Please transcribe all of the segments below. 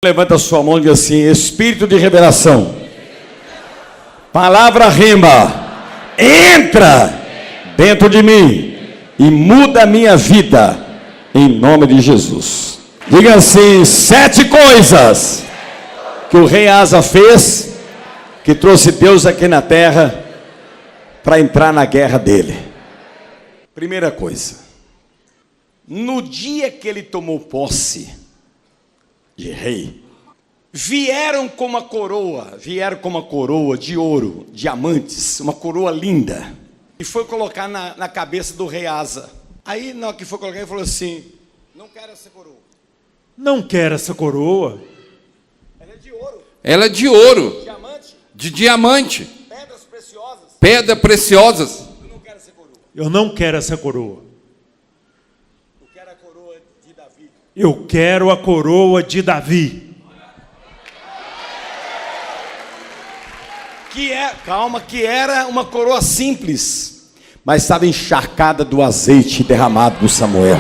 Levanta sua mão e diz assim: Espírito de revelação, palavra rema, entra dentro de mim e muda a minha vida, em nome de Jesus. Diga assim: 7 coisas que o rei Asa fez, que trouxe Deus aqui na terra para entrar na guerra dele. Primeira coisa, no dia que ele tomou posse de rei, vieram com uma coroa de ouro, diamantes, uma coroa linda, e foi colocar na cabeça do rei Asa. Aí, na hora que foi colocar, ele falou assim: não quero essa coroa. Não quero essa coroa. Ela é de ouro. Ela é de ouro. Diamante. De diamante. Pedras preciosas. Pedras preciosas. Eu não quero essa coroa. Eu não quero essa coroa. Eu quero a coroa de Davi. Eu quero a coroa de Davi. Que era uma coroa simples, mas estava encharcada do azeite derramado do Samuel.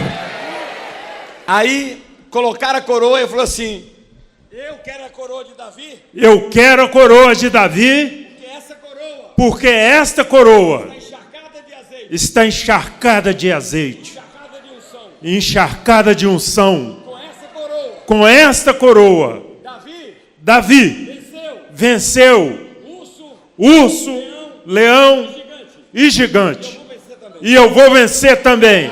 Aí colocaram a coroa e falou assim: eu quero a coroa de Davi. Eu quero a coroa de Davi, porque esta coroa está encharcada de azeite, encharcada de unção. Com esta coroa, Davi venceu urso, leão e gigante. E eu vou vencer também.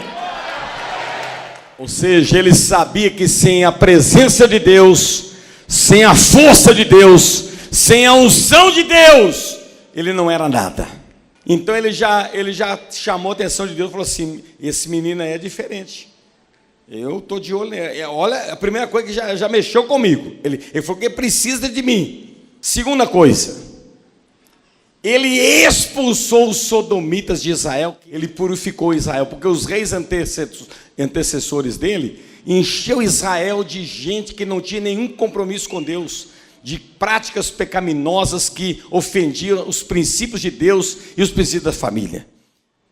Ou seja, ele sabia que sem a presença de Deus, sem a força de Deus, sem a unção de Deus, ele não era nada. Então ele já chamou a atenção de Deus e falou assim: esse menino aí é diferente. Eu estou de olho. Olha, a primeira coisa que já mexeu comigo. Ele falou que precisa de mim. Segunda coisa, ele expulsou os sodomitas de Israel. Ele purificou Israel, porque os reis antecessores dele encheu Israel de gente que não tinha nenhum compromisso com Deus, de práticas pecaminosas que ofendiam os princípios de Deus e os princípios da família.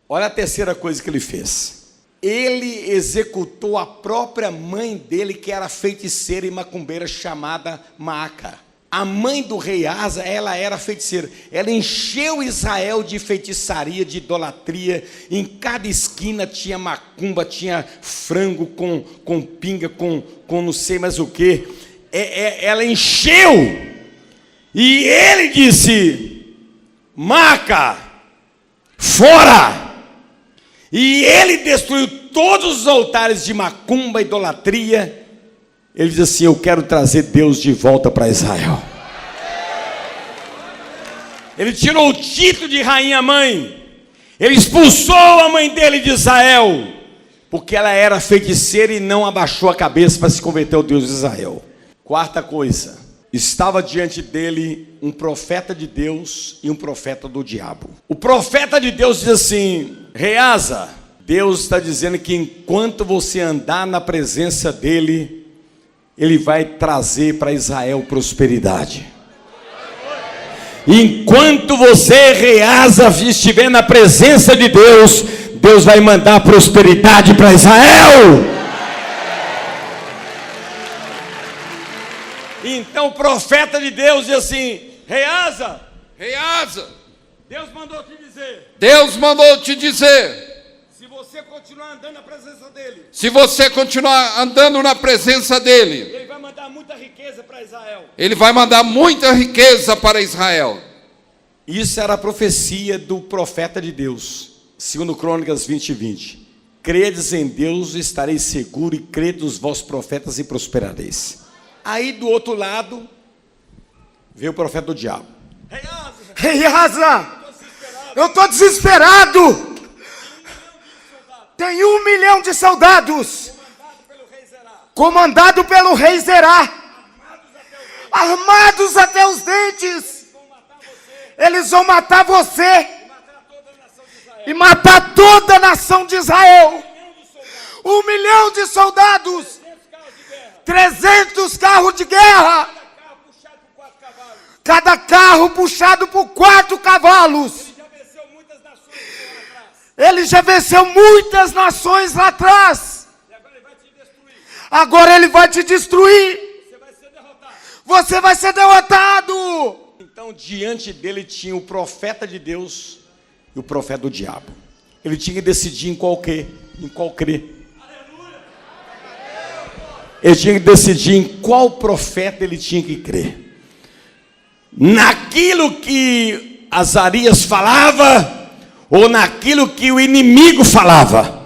Olha a terceira coisa que ele fez. Ele executou a própria mãe dele, que era feiticeira e macumbeira, chamada Maaca. A mãe do rei Asa, ela era feiticeira. Ela encheu Israel de feitiçaria, de idolatria. Em cada esquina tinha macumba, tinha frango com pinga, com não sei mais o que. Ela encheu. E ele disse: Maaca, fora! E ele destruiu todos os altares de macumba, idolatria. Ele diz assim: eu quero trazer Deus de volta para Israel. Ele tirou o título de rainha-mãe. Ele expulsou a mãe dele de Israel, porque ela era feiticeira e não abaixou a cabeça para se converter ao Deus de Israel. Quarta coisa, estava diante dele um profeta de Deus e um profeta do diabo. O profeta de Deus diz assim: rei Asa, Deus está dizendo que enquanto você andar na presença dele, ele vai trazer para Israel prosperidade. Enquanto você, rei Asa, estiver na presença de Deus, Deus vai mandar prosperidade para Israel. Então o profeta de Deus diz assim: rei Asa, Deus mandou te dizer, se você continuar andando na presença dele, ele vai mandar muita riqueza para Israel. Isso era a profecia do profeta de Deus, segundo Crônicas 20:20. Credes em Deus, estareis seguro, e crede nos vossos profetas e prosperareis. Aí do outro lado veio o profeta do diabo. Rei Asa, eu estou desesperado. Tem 1 milhão de soldados, comandado pelo rei Zerá, armados até os dentes. Eles vão matar você e matar toda a nação de Israel. 1 milhão de soldados, 300 carros de guerra, cada carro puxado por 4 cavalos. Ele já venceu muitas nações lá atrás. Agora ele vai te destruir. você vai ser derrotado. Então, diante dele tinha o profeta de Deus e o profeta do diabo. Ele tinha que decidir em qual crer. Ele tinha que decidir em qual profeta ele tinha que crer. Naquilo que Azarias falava ou naquilo que o inimigo falava.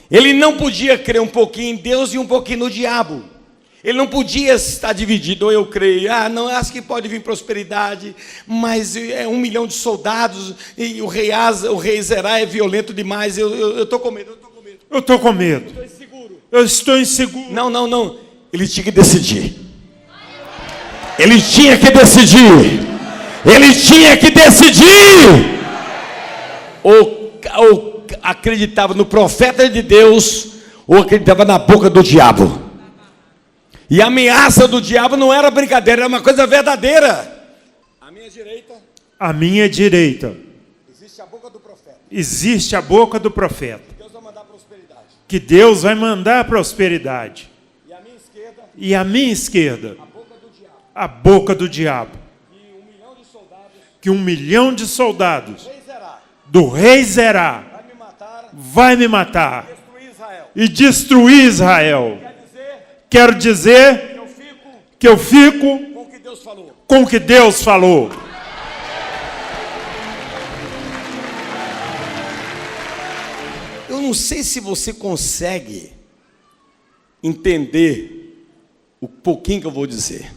Ele não podia crer um pouquinho em Deus e um pouquinho no diabo. Ele não podia estar dividido. Ou eu creio, não, acho que pode vir prosperidade, mas é 1 milhão de soldados e o rei Zerá é violento demais. Eu estou com medo, Eu estou com medo. Eu estou inseguro. Não. Ele tinha que decidir. Ele tinha que decidir. Ele tinha que decidir. Ou acreditava no profeta de Deus, ou acreditava na boca do diabo. E a ameaça do diabo não era brincadeira, era uma coisa verdadeira. À minha direita. À minha direita. Existe a boca do profeta. Existe a boca do profeta. Deus vai mandar prosperidade. Que Deus vai mandar prosperidade. E à minha esquerda. E à minha esquerda. A boca do diabo. A boca do diabo. E 1 milhão de soldados. Que 1 milhão de soldados. Rei Zerá. Do rei Zerá. Vai me matar. Destruir Israel. E destruir Israel. Quero dizer que eu fico Com o que Deus falou. com o que Deus falou. Eu não sei se você consegue entender o pouquinho que eu vou dizer.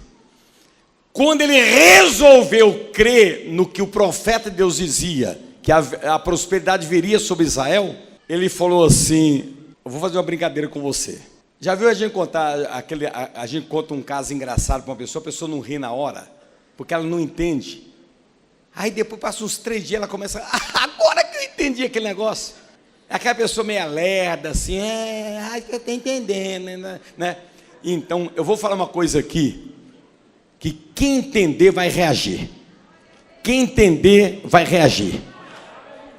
Quando ele resolveu crer no que o profeta de Deus dizia, que a prosperidade viria sobre Israel, ele falou assim: eu vou fazer uma brincadeira com você. Já viu a gente contar a gente conta um caso engraçado para uma pessoa, a pessoa não ri na hora, porque ela não entende. Aí depois passa uns 3 dias, ela começa, agora que eu entendi aquele negócio. Aquela pessoa meio lerda, assim, acho que eu estou entendendo, né? Então, eu vou falar uma coisa aqui, que quem entender vai reagir. Quem entender vai reagir.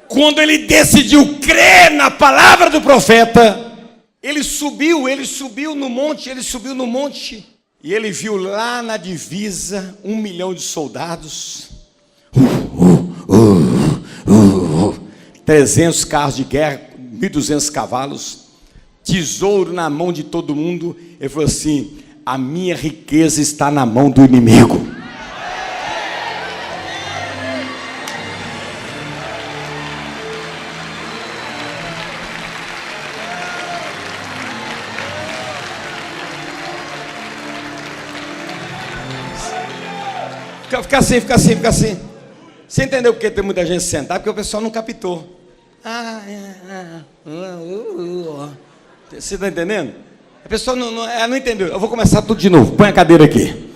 Quando ele decidiu crer na palavra do profeta, ele subiu no monte, e ele viu lá na divisa 1 milhão de soldados, 300 carros de guerra, 1.200 cavalos, tesouro na mão de todo mundo. Ele falou assim: a minha riqueza está na mão do inimigo. Fica assim. Você entendeu porque tem muita gente sentada? Porque o pessoal não captou. Você está entendendo? A pessoa não entendeu. Eu vou começar tudo de novo. Põe a cadeira aqui.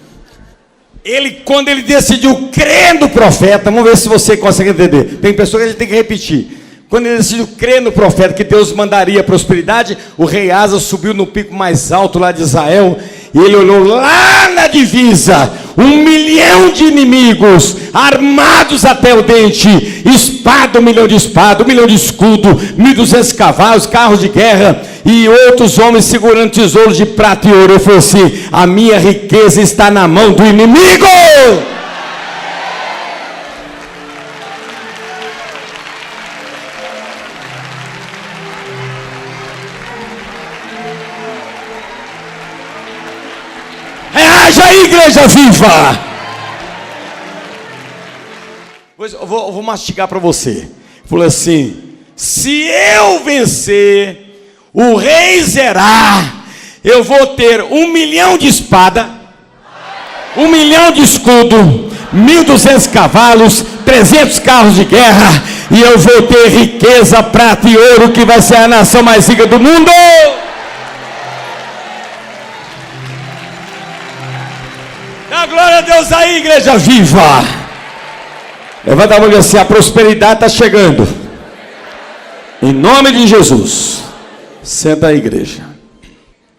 Quando ele decidiu crer no profeta, vamos ver se você consegue entender. Tem pessoa que a gente tem que repetir. Quando ele decidiu crer no profeta que Deus mandaria prosperidade, o rei Asa subiu no pico mais alto lá de Israel, e ele olhou lá na divisa, 1 milhão de inimigos, armados até o dente, espada, 1 milhão de espada, 1 milhão de escudo, 1.200 cavalos, carros de guerra, e outros homens segurando tesouros de prata e ouro. Ele falou assim: a minha riqueza está na mão do inimigo. Reaja aí, igreja viva! Eu vou mastigar para você. Falou assim: se eu vencer o rei Zerá, eu vou ter 1 milhão de espada, 1 milhão de escudo, 1.200 cavalos, 300 carros de guerra, e eu vou ter riqueza, prata e ouro, que vai ser a nação mais rica do mundo. Dá glória a Deus aí, igreja viva. Levanta a mão e diz assim: a prosperidade está chegando. Em nome de Jesus. Senta aí, igreja.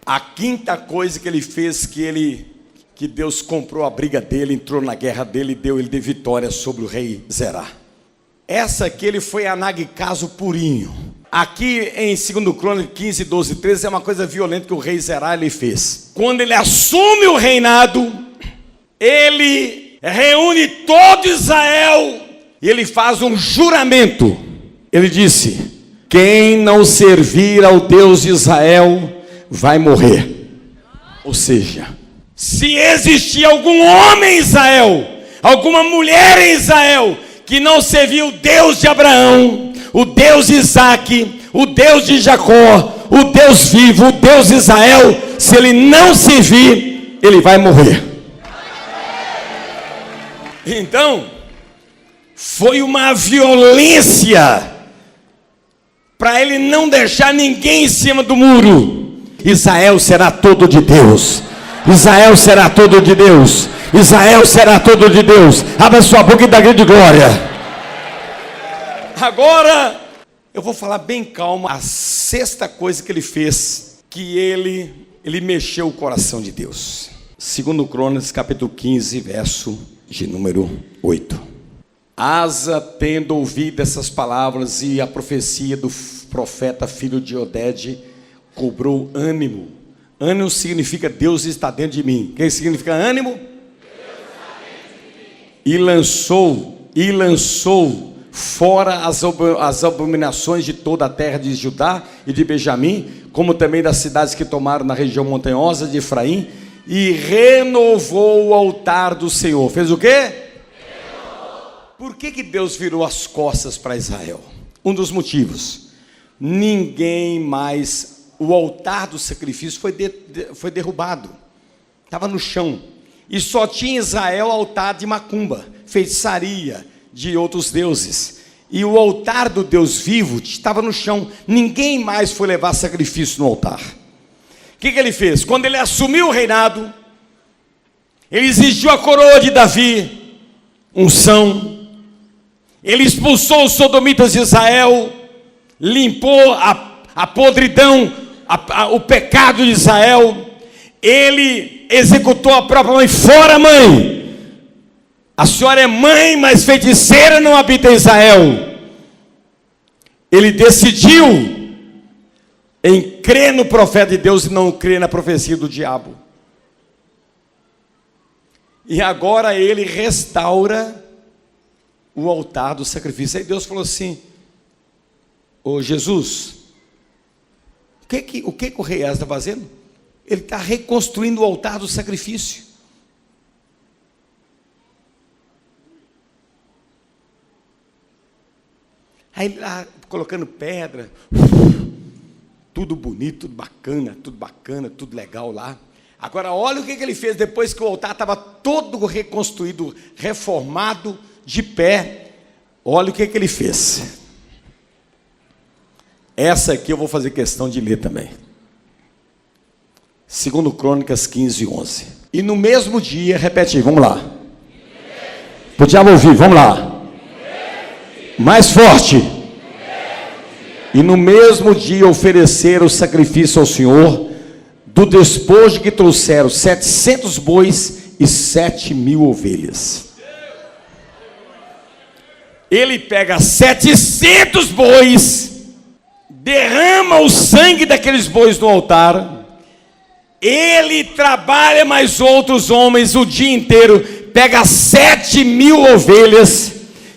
A quinta coisa que ele fez, que Deus comprou a briga dele, entrou na guerra dele e deu vitória sobre o rei Zerá. Essa aqui ele foi Anaguicaso purinho. Aqui em 2 Crônicas 15, 12, 13 é uma coisa violenta que o rei Zerá ele fez. Quando ele assume o reinado, ele reúne todo Israel e ele faz um juramento. Ele disse: quem não servir ao Deus de Israel vai morrer. Ou seja, se existir algum homem em Israel, alguma mulher em Israel, que não serviu o Deus de Abraão, o Deus de Isaac, o Deus de Jacó, o Deus vivo, o Deus de Israel, se ele não servir, ele vai morrer. Então, foi uma violência para ele não deixar ninguém em cima do muro. Israel será todo de Deus. Israel será todo de Deus. Israel será todo de Deus. Abra sua boca e dá grito de glória. Agora, eu vou falar bem calmo a sexta coisa que ele fez, que ele mexeu o coração de Deus. 2 Crônicas, capítulo 15, verso de número 8. Asa, tendo ouvido essas palavras e a profecia do profeta filho de Oded, cobrou ânimo. Ânimo significa Deus está dentro de mim. O que significa ânimo? Deus está dentro de mim. E lançou fora as abominações de toda a terra de Judá e de Benjamim, como também das cidades que tomaram na região montanhosa de Efraim, e renovou o altar do Senhor. Fez o quê? Por que Deus virou as costas para Israel? Um dos motivos: ninguém mais, o altar do sacrifício foi derrubado, estava no chão, e só tinha Israel altar de macumba, feitiçaria de outros deuses, e o altar do Deus vivo estava no chão. Ninguém mais foi levar sacrifício no altar. O que ele fez? Quando ele assumiu o reinado, ele exigiu a coroa de Davi, unção. Ele expulsou os sodomitas de Israel, limpou a podridão, o pecado de Israel. Ele executou a própria mãe. Fora, mãe! A senhora é mãe, mas feiticeira não habita em Israel. Ele decidiu em crer no profeta de Deus e não crer na profecia do diabo. E agora ele restaura o altar do sacrifício. Aí Deus falou assim: ô Jesus, o que o rei Asa está fazendo? Ele está reconstruindo o altar do sacrifício. Aí lá, colocando pedra, tudo bonito, tudo bacana, tudo legal lá. Agora olha o que ele fez depois que o altar estava todo reconstruído, reformado, de pé. Olha o que ele fez. Essa aqui eu vou fazer questão de ler também. 2 Crônicas 15, 11. E no mesmo dia, repete aí, vamos lá. Podia ouvir, vamos lá. Mais forte. E no mesmo dia ofereceram o sacrifício ao Senhor, do despojo que trouxeram 700 bois e 7.000 ovelhas. Ele pega 700 bois, derrama o sangue daqueles bois no altar. Ele trabalha mais outros homens o dia inteiro, pega 7.000 ovelhas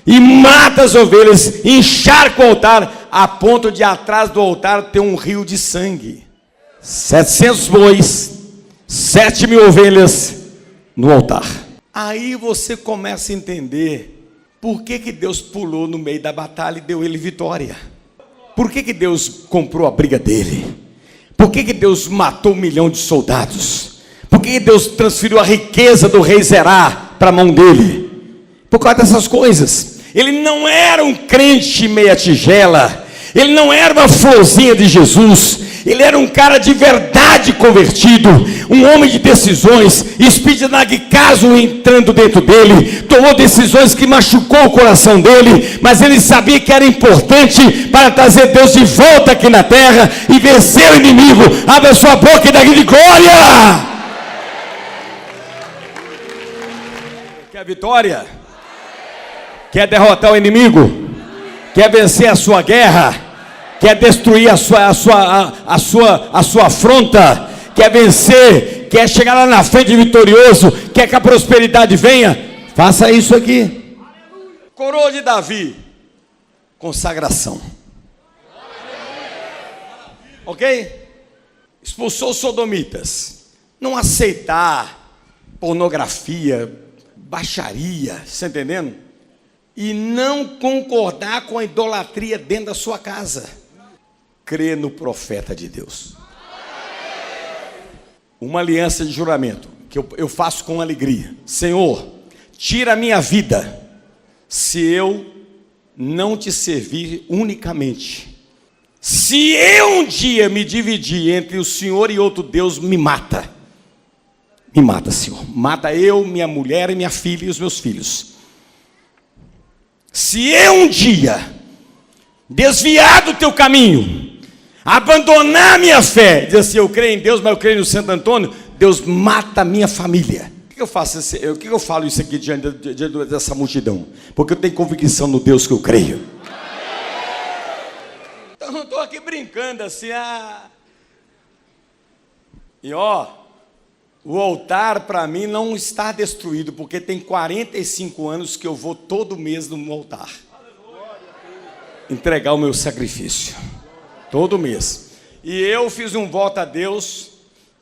e mata as ovelhas, encharca o altar, a ponto de atrás do altar ter um rio de sangue. 700 bois, 7.000 ovelhas no altar. Aí você começa a entender por que Deus pulou no meio da batalha e deu ele vitória. Por que Deus comprou a briga dele? Por que Deus matou 1 milhão de soldados? Por que Deus transferiu a riqueza do rei Zerá para a mão dele? Por causa dessas coisas. Ele não era um crente meia tigela, ele não era uma florzinha de Jesus, ele era um cara de verdade convertido, um homem de decisões. Espírito de Nagcaso entrando dentro dele, tomou decisões que machucou o coração dele, mas ele sabia que era importante para trazer Deus de volta aqui na terra e vencer o inimigo. Abra sua boca e dá grito de glória. Quer vitória? Quer derrotar o inimigo? Quer vencer a sua guerra? Quer destruir a sua afronta? Quer vencer quer chegar lá na frente vitorioso, quer que a prosperidade venha, faça isso aqui. Coroa de Davi, consagração. Ok? Expulsou os sodomitas. Não aceitar pornografia, baixaria, você entendendo? E não concordar com a idolatria dentro da sua casa. Crer no profeta de Deus. Uma aliança de juramento que eu faço com alegria. Senhor, tira a minha vida se eu não te servir unicamente. Se eu um dia me dividir entre o Senhor e outro Deus, me mata. Me mata, Senhor. Mata eu, minha mulher e minha filha e os meus filhos. Se eu um dia desviar do teu caminho, abandonar a minha fé, dizer assim, eu creio em Deus, mas eu creio no Santo Antônio, Deus mata a minha família. Por que eu faço isso? Por que eu falo isso aqui diante dessa multidão? Porque eu tenho convicção no Deus que eu creio. Então eu não estou aqui brincando assim, E o altar para mim não está destruído, porque tem 45 anos que eu vou todo mês no altar entregar o meu sacrifício, todo mês. E eu fiz um voto a Deus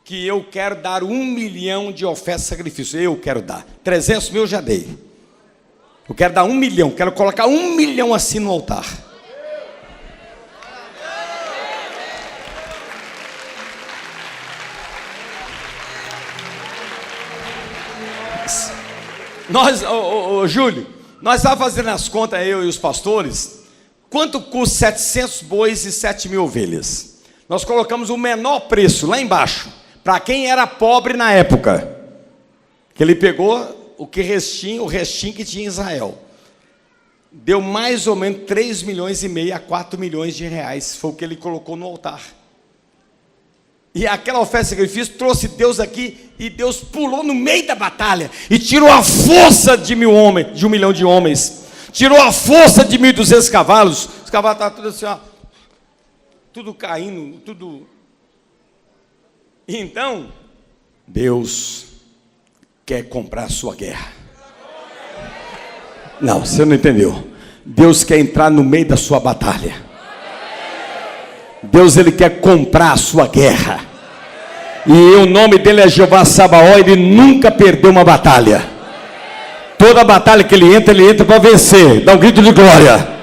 que eu quero dar 1 milhão de ofertas e sacrifícios. Eu quero dar 300 mil, eu já dei. Eu quero dar 1 milhão, quero colocar 1 milhão assim no altar. Nós, Júlio, nós estávamos fazendo as contas, eu e os pastores, quanto custa 700 bois e 7 mil ovelhas? Nós colocamos o menor preço lá embaixo, para quem era pobre na época, que ele pegou o restinho que tinha em Israel, deu mais ou menos 3 milhões e meio a 4 milhões de reais, foi o que ele colocou no altar. E aquela oferta de sacrifício trouxe Deus aqui, e Deus pulou no meio da batalha e tirou a força de 1 milhão de homens, tirou a força de 1.200 cavalos. Os cavalos estavam tudo assim, tudo caindo, tudo. E então, Deus quer comprar a sua guerra. Não, você não entendeu. Deus quer entrar no meio da sua batalha. Deus, ele quer comprar a sua guerra. E o nome dele é Jeová Sabaó. Ele nunca perdeu uma batalha. Toda batalha que ele entra para vencer. Dá um grito de glória.